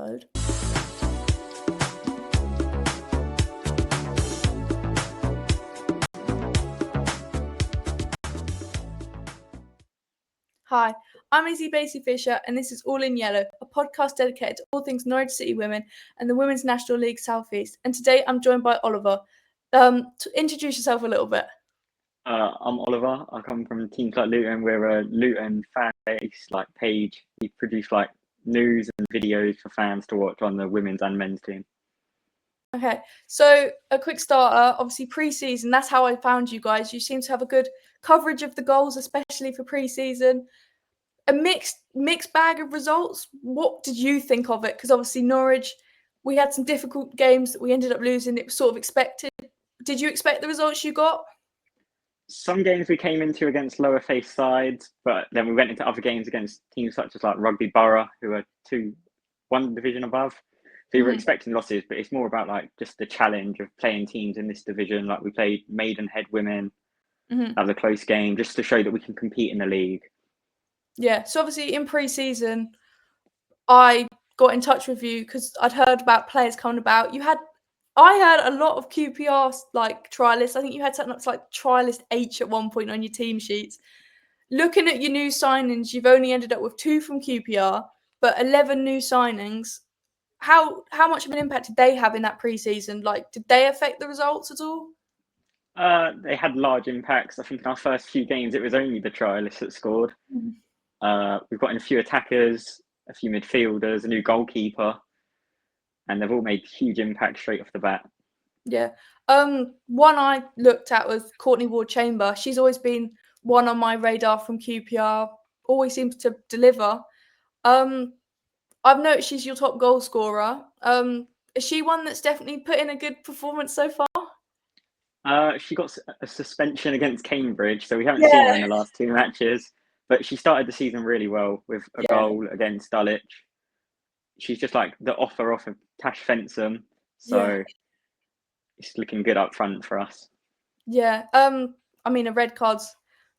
Road. Hi, I'm Izzy Basie Fisher, and this is All in Yellow, a podcast dedicated to all things Norwich City Women and the Women's National League South East. And today I'm joined by Oliver. To introduce yourself a little bit. I'm Oliver. I come from teams like Luton. We're a Luton fan base page. We produce news and videos for fans to watch on the women's and men's team. Okay, so a quick starter, obviously pre-season, that's how I found you guys. You seem to have a good coverage of the goals, especially for pre-season. A mixed bag of results. What did you think of it? Because obviously Norwich, we had some difficult games that we ended up losing. It was sort of expected. Did you expect the results you got? Some games we came into against lower face sides, but then we went into other games against teams such as Rugby Borough, who are one division above. So you were expecting losses, but it's more about just the challenge of playing teams in this division. We played Maidenhead Women. That was a close game, just to show that we can compete in the league. Yeah, so obviously in pre-season, I got in touch with you because I'd heard about players coming about. I heard a lot of QPR trialists. I think you had something like trialist H at one point on your team sheets. Looking at your new signings, you've only ended up with 2 from QPR, but 11 new signings. How much of an impact did they have in that pre-season? Did they affect the results at all? They had large impacts. I think in our first few games, it was only the trialists that scored. We've got in a few attackers, a few midfielders, a new goalkeeper, and they've all made huge impacts straight off the bat. Yeah. One I looked at was Courtney Ward-Chamber. She's always been one on my radar from QPR. Always seems to deliver. I've noticed she's your top goal scorer. Is she one that's definitely put in a good performance so far? She got a suspension against Cambridge, so we haven't seen her in the last 2 matches. But she started the season really well with a goal against Dulwich. She's just the offer off of Tash Fensom, so it's looking good up front for us. Yeah. I mean, a red card's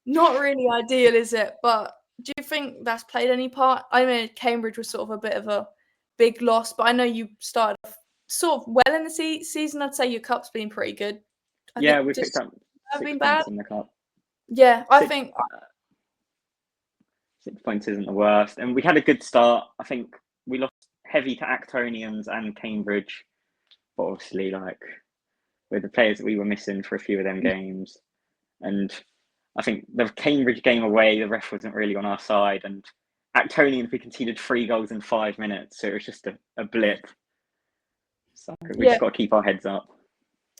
not really ideal, is it? But do you think that's played any part? I mean, Cambridge was sort of a bit of a big loss, but I know you started off sort of well in the season. I'd say your cup's been pretty good. We picked up 6 points in the cup. Yeah, I think 6 points isn't the worst, and we had a good start. I think we lost heavy to Actonians and Cambridge, but obviously with the players that we were missing for a few of them games, and I think the Cambridge game away, the ref wasn't really on our side, and Actonians we conceded 3 goals in 5 minutes, so it was just a blip. So we just got to keep our heads up.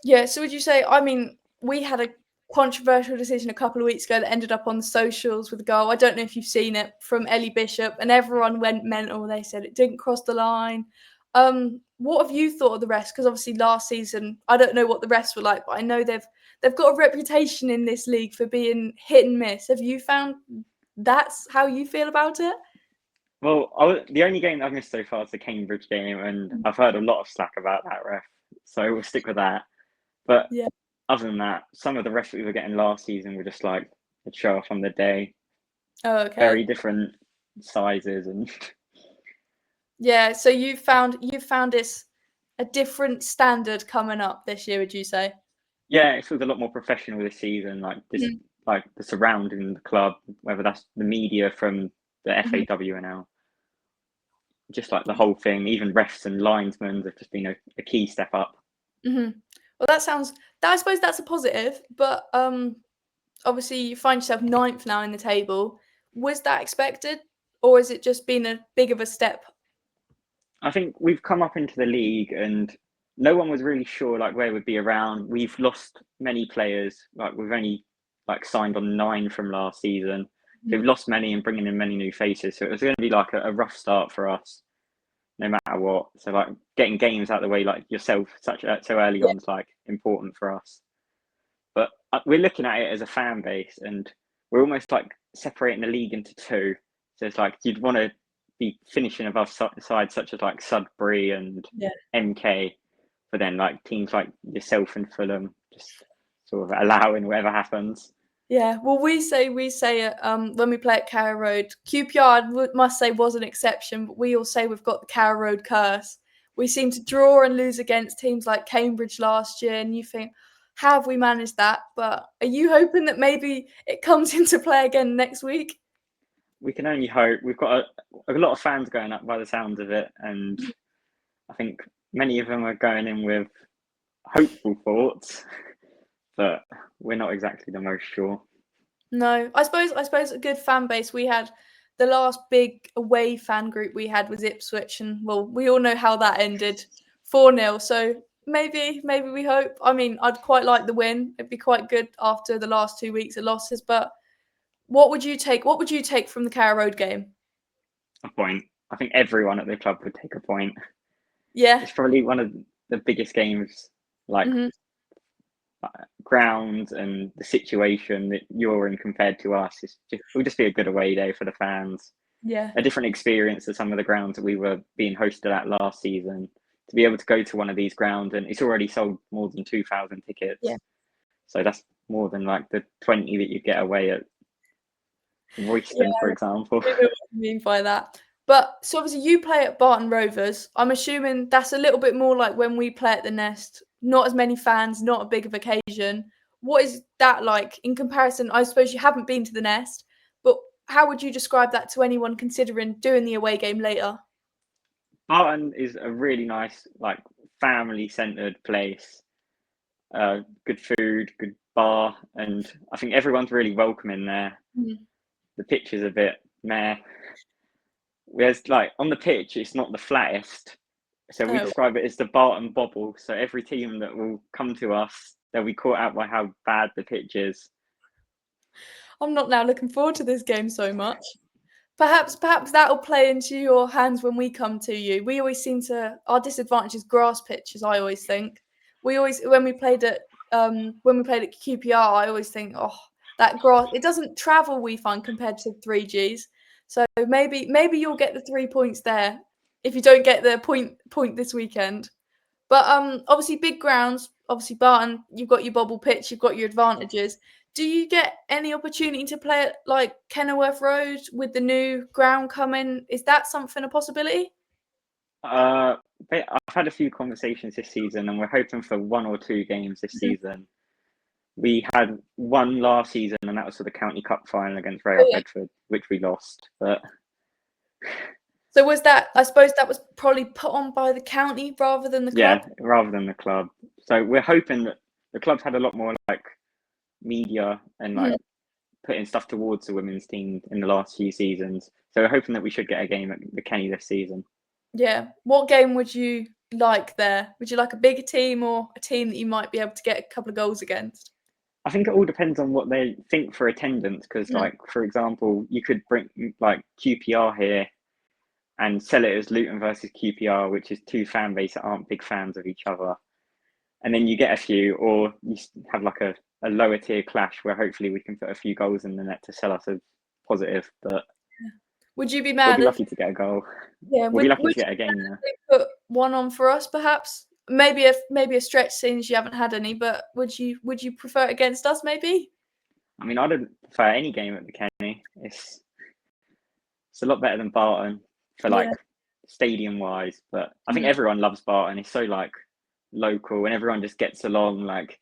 Yeah, so would you say, I mean, we had a controversial decision a couple of weeks ago that ended up on the socials with a goal. I don't know if you've seen it, from Ellie Bishop, and everyone went mental. They said it didn't cross the line. What have you thought of the rest? Because obviously last season, I don't know what the rest were like, but I know they've got a reputation in this league for being hit and miss. Have you found that's how you feel about it? Well, the only game that I've missed so far is the Cambridge game, and I've heard a lot of slack about that ref, so we'll stick with that. But other than that, some of the refs that we were getting last season were just a show off on the day. Oh, okay. Very different sizes and. Yeah, so you found this a different standard coming up this year, would you say? Yeah, it feels a lot more professional this season. The surrounding the club, whether that's the media from the FAW now, just the whole thing. Even refs and linesmen have just been a key step up. Well, I suppose that's a positive, but obviously you find yourself 9th now in the table. Was that expected, or has it just been a big of a step? I think we've come up into the league and no one was really sure where we'd be around. We've lost many players. We've only signed on 9 from last season. We've lost many and bringing in many new faces. So it was going to be a rough start for us, no matter what. So getting games out of the way yourself so early on is important for us. But we're looking at it as a fan base, and we're almost separating the league into 2. So it's you'd want to be finishing above sides such as Sudbury and MK, but then teams like yourself and Fulham just sort of allowing whatever happens. Yeah, well, we say it when we play at Carrow Road. QPR, must say, was an exception, but we all say we've got the Carrow Road curse. We seem to draw and lose against teams like Cambridge last year, and you think, how have we managed that? But are you hoping that maybe it comes into play again next week? We can only hope. We've got a lot of fans going up by the sounds of it, and I think many of them are going in with hopeful thoughts, but we're not exactly the most sure. No, I suppose a good fan base. We had the last big away fan group we had was Ipswich, and well, we all know how that ended, 4-0. So maybe we hope. I mean, I'd quite like the win. It'd be quite good after the last 2 weeks of losses. But what would you take? What would you take from the Carrow Road game? A point. I think everyone at the club would take a point. Yeah. It's probably one of the biggest games, like ground and the situation that you're in compared to us. It will just be a good away day for the fans. Yeah. A different experience to some of the grounds that we were being hosted at last season. To be able to go to one of these grounds, and it's already sold more than 2,000 tickets. Yeah. So that's more than like the 20 that you get away at Royston, for example. I know what you mean by that. But so obviously you play at Barton Rovers. I'm assuming that's a little bit more like when we play at the Nest. Not as many fans, not a big of occasion. What is that like in comparison? I suppose you haven't been to the Nest, but how would you describe that to anyone considering doing the away game later? Barton is a really nice, like family-centered place. Good food, good bar, and I think everyone's really welcoming there. The pitch is a bit meh. Whereas, like on the pitch, it's not the flattest, so we describe it as the Barton Bobble. So every team that will come to us, they'll be caught out by how bad the pitch is. I'm not now looking forward to this game so much. Perhaps that'll play into your hands when we come to you. We always seem to our disadvantage is grass pitches. I always think we always when we played at QPR. I always think, oh, that grass it doesn't travel. We find compared to 3Gs. So maybe you'll get the 3 points there if you don't get the point this weekend. But obviously big grounds. Obviously Barton, you've got your bobble pitch. You've got your advantages. Do you get any opportunity to play at like Kenilworth Road with the new ground coming? Is that something a possibility? I've had a few conversations this season, and we're hoping for 1 or 2 games this season. We had one last season, and that was for the County Cup final against Real Bedford, which we lost. But so was that? I suppose that was probably put on by the county rather than the club. Yeah, rather than the club. So we're hoping that the club's had a lot more like media and like putting stuff towards the women's team in the last few seasons. So we're hoping that we should get a game at the Kenny this season. Yeah. What game would you like there? Would you like a bigger team or a team that you might be able to get a couple of goals against? I think it all depends on what they think for attendance. Because, like, for example, you could bring like QPR here and sell it as Luton versus QPR, which is 2 fan bases that aren't big fans of each other. And then you get a few, or you have like a lower tier clash where hopefully we can put a few goals in the net to sell us as positive. But would you be we'll mad be if lucky to get a goal. yeah, We'll be lucky to get a game there. put one on for us perhaps? Maybe a stretch since you haven't had any, but would you prefer it against us maybe? I mean, I don't prefer any game at the Kenny. It's a lot better than Barton for like stadium wise, but I think everyone loves Barton. It's so like local and everyone just gets along. Like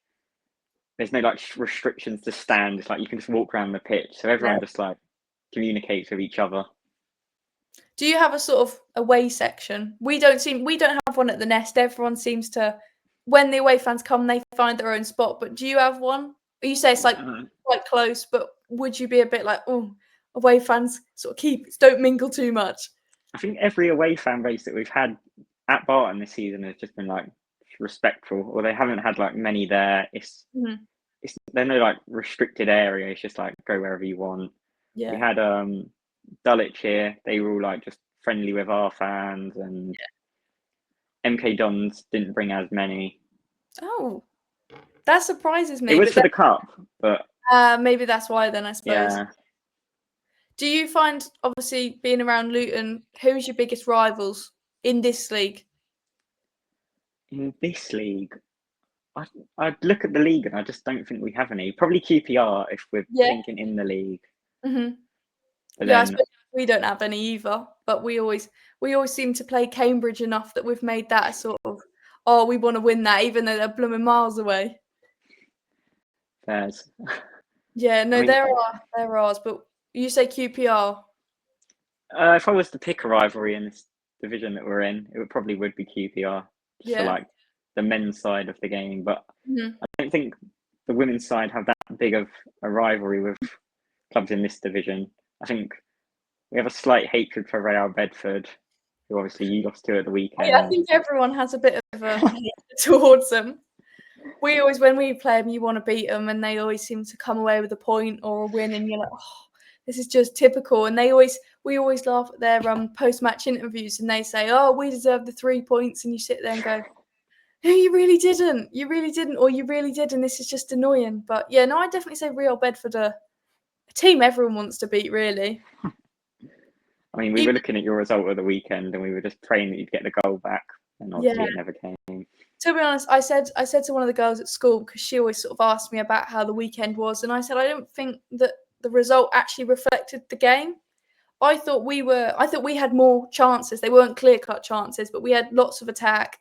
there's no like restrictions to stand. It's like you can just walk around the pitch, so everyone just like communicates with each other. Do you have a sort of away section? We don't have one at the Nest. Everyone seems to, when the away fans come, they find their own spot. But do you have one? You say it's like quite close, but would you be a bit like, oh, away fans sort of don't mingle too much? I think every away fan base that we've had at Barton this season has just been like respectful, or they haven't had like many there. They're no like restricted area. It's just like go wherever you want. We had Dulwich here. They were all like just friendly with our fans, and MK Dons didn't bring as many. Oh, that surprises me. It was for the cup, but maybe that's why then, I suppose. Yeah. Do you find, obviously, being around Luton, who's your biggest rivals in this league? In this league, I'd look at the league and I just don't think we have any. Probably QPR if we're Yeah. thinking in the league. Mhm. But Yeah, I then, suppose we don't have any either, but we always seem to play Cambridge enough that we've made that a sort of, "Oh, we wanna win that," even though they're blooming miles away. there's. Yeah, I no, mean, they're ours, but you say QPR? if I was to pick a rivalry in this division that we're in, would be QPR, just for Yeah. like the men's side of the game. But Mhm. I don't think the women's side have that big of a rivalry with clubs in this division. I think we have a slight hatred for Real Bedford, who obviously you lost to at the Yeah, I weekend. think everyone has a bit of a hate towards them. We always when we play them, you wanna beat them, and they always seem to come away with a point or a win, and you're like, "Oh, this is just typical," and we always laugh at their, post-match interviews, and they say, "Oh, we deserve the 3 points," and you sit there and go, "No, you really didn't, or you really did, and this is just annoying," but, yeah, no, I'd definitely say Real Bedford are a team everyone wants to beat, really. I mean, we were Even looking at your result of the weekend and we were just praying that you'd get the goal back, and yeah. obviously it never came. To be honest, I said to one of the girls at school because she always sort of asked me about how the weekend was, and I said I don't think that the result actually reflected the game. I thought we had more chances. They weren't clear-cut chances, but we had lots of attack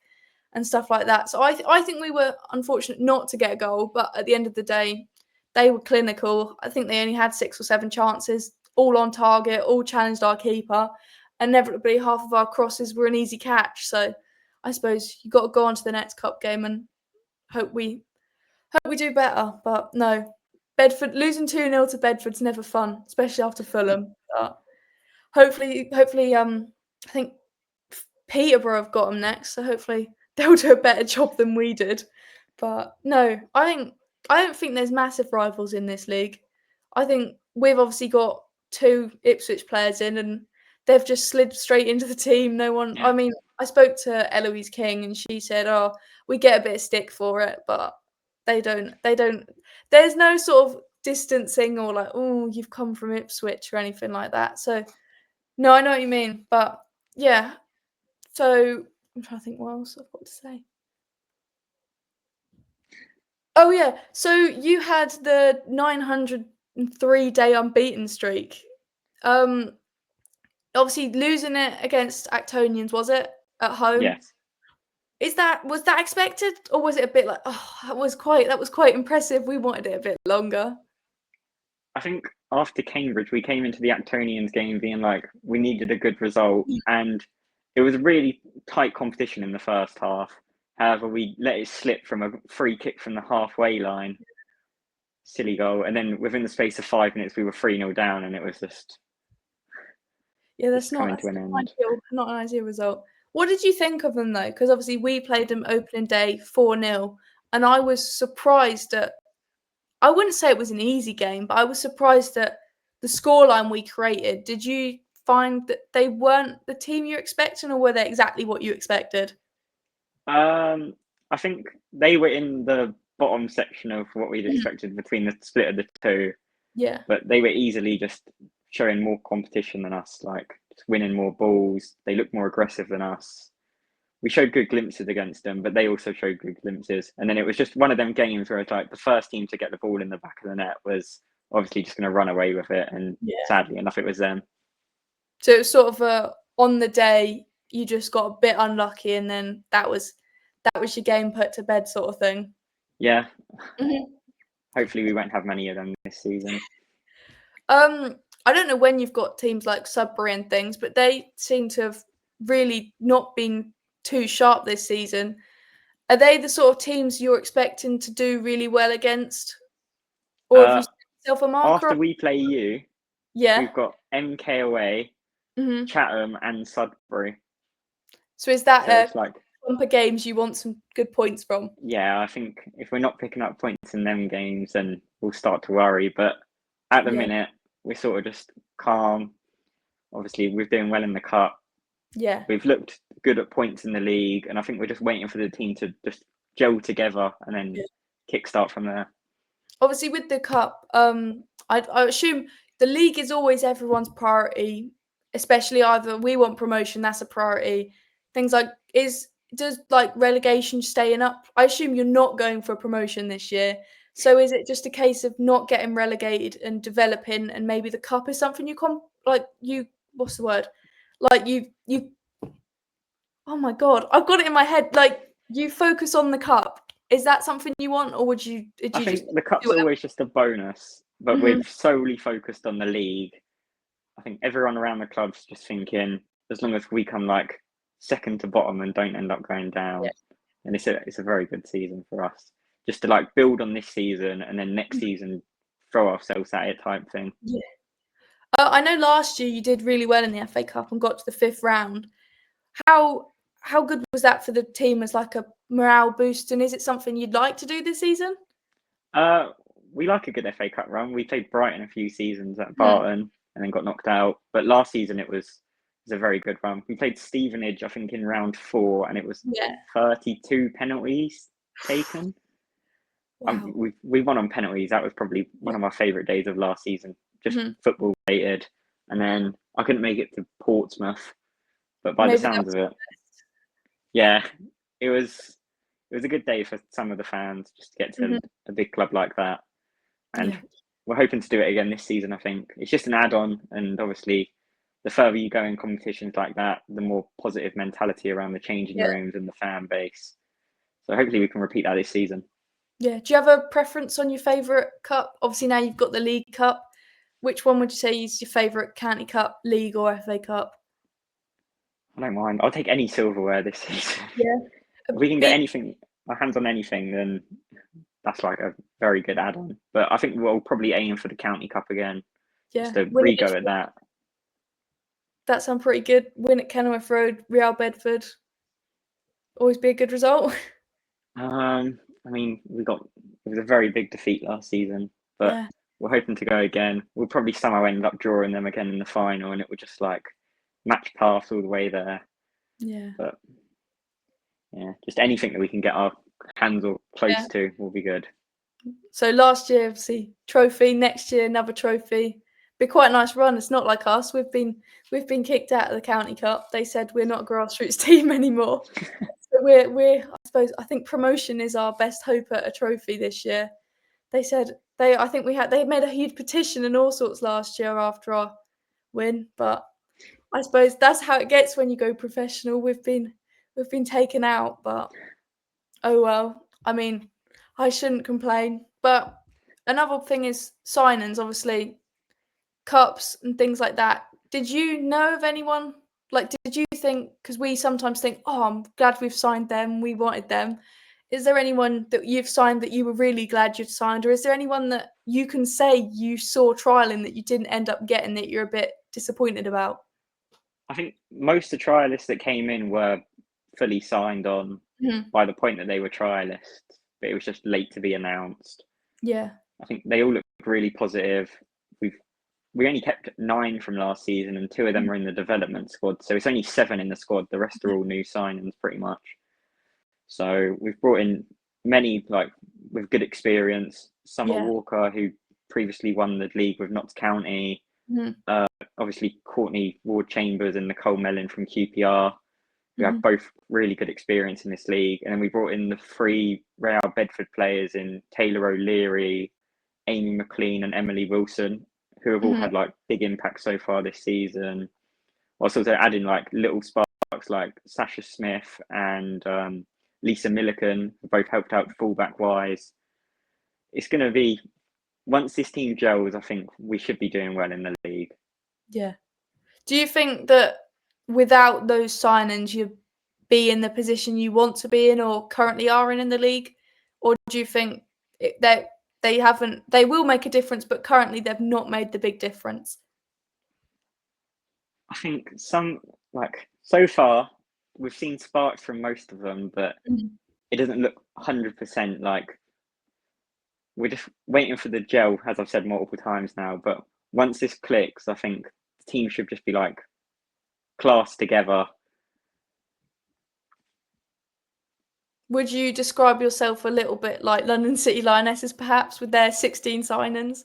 and stuff like that. So I think we were unfortunate not to get a goal, but at the end of the day, they were clinical. I think they only had 6 or 7 chances, all on target, all challenged our keeper. Inevitably, half of our crosses were an easy catch. So I suppose you got to go on to the next cup game and hope we do better. But no, Bedford losing 2-0 to Bedford's never fun, especially after Fulham. But hopefully, I think Peterborough have got them next, so hopefully they'll do a better job than we did. But no, I don't think there's massive rivals in this league. I think we've obviously got 2 Ipswich players in, and they've just slid straight into the team. No one Yeah. I mean, I spoke to Eloise King, and she said, "Oh, we get a bit of stick for it," but they don't there's no sort of distancing or like, "Oh, you've come from Ipswich," or anything like that. So, no, I know what you mean, but yeah. So, I'm trying to think what else I've got to say. Oh, yeah. So you had the 903-day unbeaten streak. Um, obviously losing it against Actonians, was it? At home? Yes. Was that expected, or was it a bit like, "Oh, that was quite impressive, we wanted it a bit longer?" I think after Cambridge, we came into the Actonians game being like, we needed a good result. Yeah. And it was a really tight competition in the first half. However, we let it slip from a free kick from the halfway line, silly goal. And then within the space of 5 minutes, we were 3-0 down, and it was Yeah, just coming to that's an end. not an ideal result. What did you think of them, though? Because obviously we played them opening day 4-0, and I was surprised at I wouldn't say it was an easy game, but I was surprised at the scoreline we created. Did you find that they weren't the team you're expecting, or were they exactly what you expected? I think they were in the bottom section of what we'd Mhm. expected between the split of the two, Yeah. but they were easily just showing more competition than us, like just winning more balls. They looked more aggressive than us. We showed good glimpses against them, but they also showed good glimpses. And then it was just one of them games where it's like the first team to get the ball in the back of the net was obviously just going to run away with it. And Yeah. sadly enough, it was them. So it was sort of on the day you just got a bit unlucky, and then that was your game put to bed sort of thing. Yeah, Mhm. hopefully we won't have many of them this season. I don't know when you've got teams like Sudbury and things, but they seem to have really not been too sharp this season. Are they the sort of teams you're expecting to do really well against? Or have you Uh, set yourself a marker? After we play you, Yeah. we've got MK away, Mhm. Chatham, and Sudbury. So is that So a it's like, clump of games you want some good points from? yeah, I think if we're not picking up points in them games, then we'll start to worry. But at the Yeah. minute, we're sort of just calm. Obviously, we're doing well in the cup. Yeah. We've looked good at points in the league, and I think we're just waiting for the team to just gel together and then Yeah. kickstart from there. Obviously, with the cup, I assume the league is always everyone's priority, especially either we want promotion, that's a priority. Things like does like relegation staying up? I assume you're not going for a promotion this year. So is it just a case of not getting relegated and developing, and maybe the cup is something what's the word? Like you oh my god, I've got it in my head. Like you focus on the cup. Is that something you want, or would you I just think the cup's do it? always just a bonus, but Mhm. we're solely focused on the league. I think everyone around the club's just thinking, as long as we come like second to bottom and don't end up going down, Yeah. and it's a very good season for us. Just to like build on this season and then next season throw ourselves at it type thing. Yeah. I know last year you did really well in the FA Cup and got to the 5th round. How good was that for the team as like a morale boost, and is it something you'd like to do this season? We like a good FA Cup run. We played Brighton a few seasons at Hmm. Barton and then got knocked out. But last season it was a very good run. We played Stevenage, I think, in round 4, and it was Yeah. 32 penalties taken. Wow. We won on penalties. That was probably one of my favourite days of last season, just Mhm. football related. And then I couldn't make it to Portsmouth, but by the Maybe that sounds was of it, yeah, it was a good day for some of the fans just to get to Mhm. a big club like that. And Yeah. we're hoping to do it again this season. I think it's just an add-on, and obviously, the further you go in competitions like that, the more positive mentality around the changing Yeah. rooms and the fan base. So hopefully, we can repeat that this season. Yeah. Do you have a preference on your favourite cup? Obviously, now you've got the League Cup. Which one would you say is your favourite County Cup, League, or FA Cup? I don't mind. I'll take any silverware this season. Yeah. If we can get Be anything, our hands on anything, then that's like a very good add-on. But I think we'll probably aim for the County Cup again, just Yeah. to Win it re-go this at year. that. That sounds pretty good. Win at Kenilworth Road, Real Bedford. Always be a good result. I mean, it was a very big defeat last season, but Yeah. we're hoping to go again. We'll probably somehow end up drawing them again in the final, and it would just like match pass all the way there. Yeah. But yeah, just anything that we can get our hands or close Yeah. to will be good. So last year, obviously, trophy. Next year, another trophy. Be quite a nice run. It's not like us. We've been kicked out of the County Cup. They said we're not a grassroots team anymore. So I think promotion is our best hope at a trophy this year. They said they made a huge petition and all sorts last year after our win, but I suppose that's how it gets when you go professional. We've been taken out, but oh well. I mean, I shouldn't complain. But another thing is signings, obviously, cups and things like that. Did you know of anyone? Like, did you think? Because we sometimes think, "Oh, I'm glad we've signed them. We wanted them." Is there anyone that you've signed that you were really glad you'd signed, or is there anyone that you can say you saw trialing that you didn't end up getting that you're a bit disappointed about? I think most of the trialists that came in were fully signed on Mhm. by the point that they were trialists, but it was just late to be announced. Yeah. I think they all look really positive. We only kept 9 from last season, and 2 of them Mhm. are in the development squad. So it's only 7 in the squad. The rest are all new signings, pretty much. So we've brought in many like with good experience. Summer Yeah. Walker, who previously won the league with Notts County. Mhm. Obviously, Courtney Ward Chambers and Nicole Mellon from QPR, who have Mhm. both really good experience in this league. And then we brought in the 3 Real Bedford players in Taylor O'Leary, Amy McLean, and Emily Wilson, who have all Mhm. had like big impacts so far this season. Whilst also adding like little sparks like Sasha Smith and Lisa Milliken, who both helped out fullback wise. It's going to be, once this team gels, I think we should be doing well in the league. Yeah. Do you think that without those signings, you'd be in the position you want to be in or currently are in the league? Or do you think that they will make a difference, but currently they've not made the big difference? I think like so far, we've seen sparks from most of them, but Mhm. it doesn't look 100% like we're just waiting for the gel, as I've said multiple times now. But once this clicks, I think the team should just be like class together. Would you describe yourself a little bit like London City Lionesses, perhaps, with their 16 signings?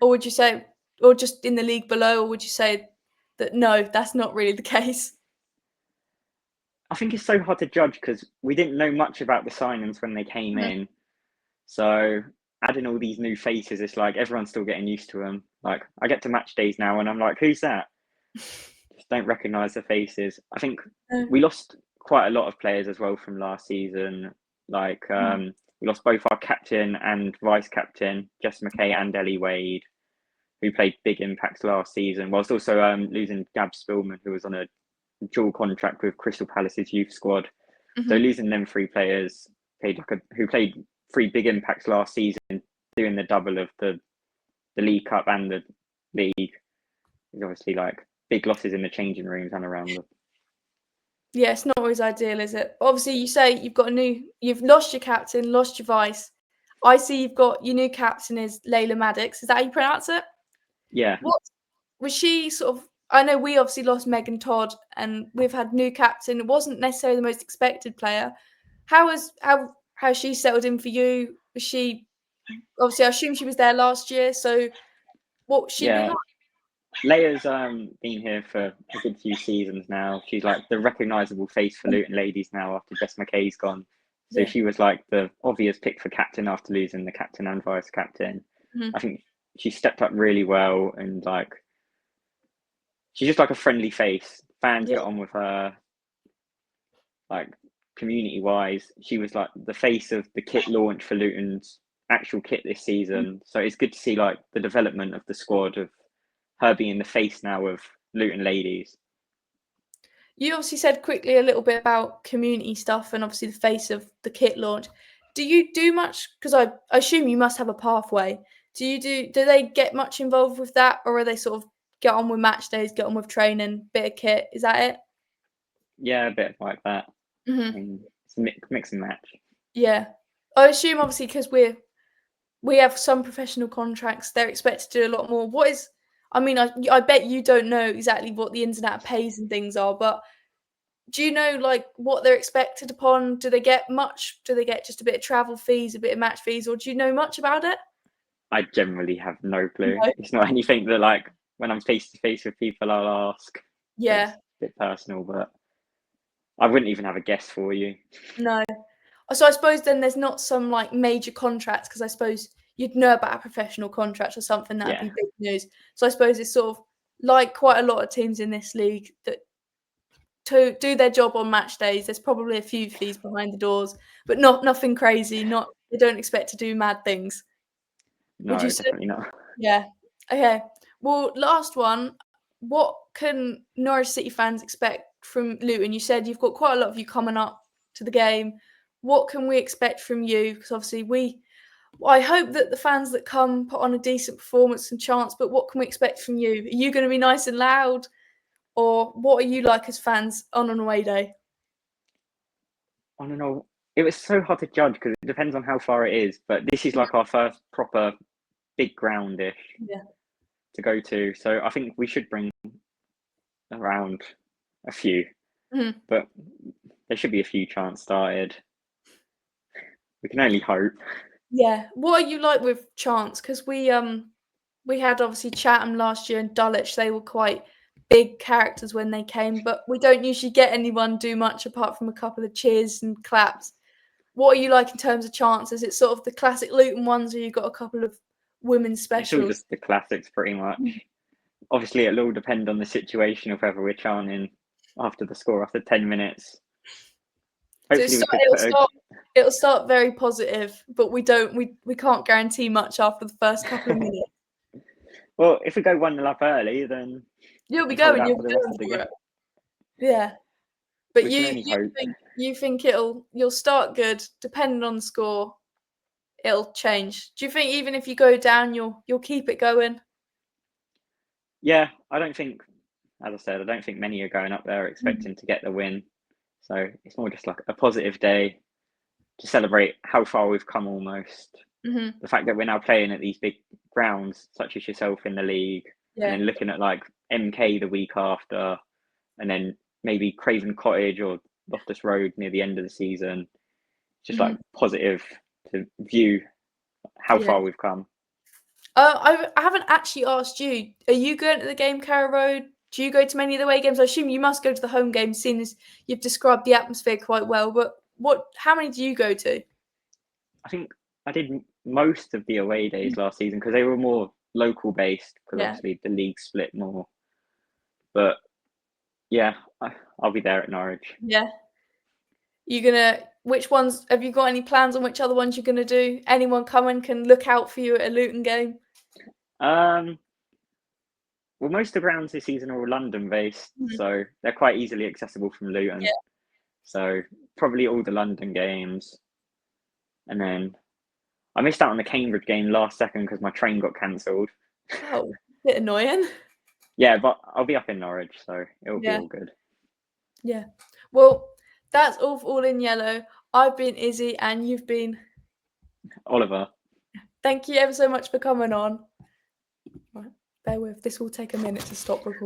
Or would you say, or just in the league below, or would you say that no, that's not really the case? I think it's so hard to judge because we didn't know much about the signings when they came Mhm. in. So adding all these new faces, it's like everyone's still getting used to them. Like I get to match days now and I'm like, who's that? Just don't recognise the faces. I think we lost quite a lot of players as well from last season. Like Mhm. we lost both our captain and vice captain, Jess McKay and Ellie Wade, who played big impacts last season, whilst also losing Gab Spillman, who was on a dual contract with Crystal Palace's youth squad. So Mhm. losing them three players who played three big impacts last season, doing the double of the League Cup and the league is obviously like big losses in the changing rooms and around them. Yeah, it's not always ideal, is it? Obviously, you say you've lost your captain, lost your vice. I see you've got your new captain is Layla Maddox. Is that how you pronounce it? Yeah, What was she sort of? I know we obviously lost Megan Todd, and we've had new captain. It wasn't necessarily the most expected player. How she settled in for you? Was she obviously? I assume she was there last year. So what's she been yeah. like? Leia's been here for a good few seasons now. She's like the recognisable face for Luton Ladies now after Jess McKay's gone. So Yeah. she was like the obvious pick for captain after losing the captain and vice captain. Mhm. I think she stepped up really well and like she's just like a friendly face. Fans Yeah. get on with her. Like community wise, she was like the face of the kit launch for Luton's actual kit this season. So it's good to see like the development of the squad of her being the face now of Luton Ladies. You obviously said quickly a little bit about community stuff and obviously the face of the kit launch. Do you do much? Because I assume you must have a pathway. Do they get much involved with that, or are they sort of get on with match days, get on with training, bit of kit? Is that it? Yeah, a bit like that. I Hmm. mean, it's a mix and match. Yeah, I assume obviously because we have some professional contracts, they're expected to do a lot more. What is? I mean, I bet you don't know exactly what the ins and out pays and things are, but do you know like what they're expected upon? Do they get much? Do they get just a bit of travel fees, a bit of match fees, or do you know much about it? I generally have no clue. No. It's not anything that like when I'm face to face with people, I'll ask. It's Yeah, a bit personal, but I wouldn't even have a guess for you. no. So I suppose then there's not some like major contracts because I suppose you'd know about a professional contract or something that would Yeah, be big news. So I suppose it's sort of like quite a lot of teams in this league that to do their job on match days. There's probably a few fees behind the doors, but nothing crazy. Not they don't expect to do mad things. Would you no, say? definitely not. Yeah. Okay. Well, last one. What can Norwich City fans expect from Luton? You said you've got quite a lot of you coming up to the game. What can we expect from you? Because obviously I hope that the fans that come put on a decent performance and chance. But what can we expect from you? Are you going to be nice and loud, or what are you like as fans on an away day? I don't know. It was so hard to judge because it depends on how far it is. But this is like our first proper big groundish Yeah. to go to. So I think we should bring around a few, Mhm. but there should be a few chants started. We can only hope. Yeah. What are you like with chance? Because we had obviously Chatham last year and Dulwich. They were quite big characters when they came, but we don't usually get anyone do much apart from a couple of cheers and claps. What are you like in terms of chances? It's sort of the classic Luton ones, or you got a couple of women's It's all specials. just the classics pretty much. Mhm. Obviously, it'll all depend on the situation of whether we're chanting after the score after 10 minutes. So Hopefully, we could it'll put a. start it'll start very positive, but we can't guarantee much after the first couple of minutes. Well, if we go 1-0 up early, then You'll be we hold going, out you'll for be the rest going of the for game. it. Yeah. But We can only hope. you think you'll start good, depending on the score, it'll change. Do you think even if you go down, you'll keep it going? Yeah, I don't think, as I said, I don't think many are going up there Mhm. expecting to get the win. So it's more just like a positive day to celebrate how far we've come almost. Mhm. The fact that we're now playing at these big grounds, such as yourself in the league, and Yeah. then looking at like MK the week after, and then maybe Craven Cottage or Loftus Road near the end of the season. Just like Mhm. positive to view how Yeah. far we've come. I haven't actually asked you. Are you going to the game, Carrow Road? Do you go to many of the away games? I assume you must go to the home games, seeing as you've described the atmosphere quite well. But how many do you go to? I think I did most of the away days last season because they were more local based, because obviously the league split more. But yeah, I'll be there at Norwich. Yeah. Which ones, have you got any plans on which other ones you're going to do? Anyone coming can look out for you at a Luton game? Well, most of the grounds this season are all London based, so they're quite easily accessible from Luton. Yeah. So probably all the London games. And then I missed out on the Cambridge game last second because my train got cancelled. Oh, bit annoying. Yeah, but I'll be up in Norwich, so it'll be all good. Yeah. Well, that's all in yellow. I've been Izzy and you've been Oliver. Thank you ever so much for coming on. Right, bear with. This will take a minute to stop recording.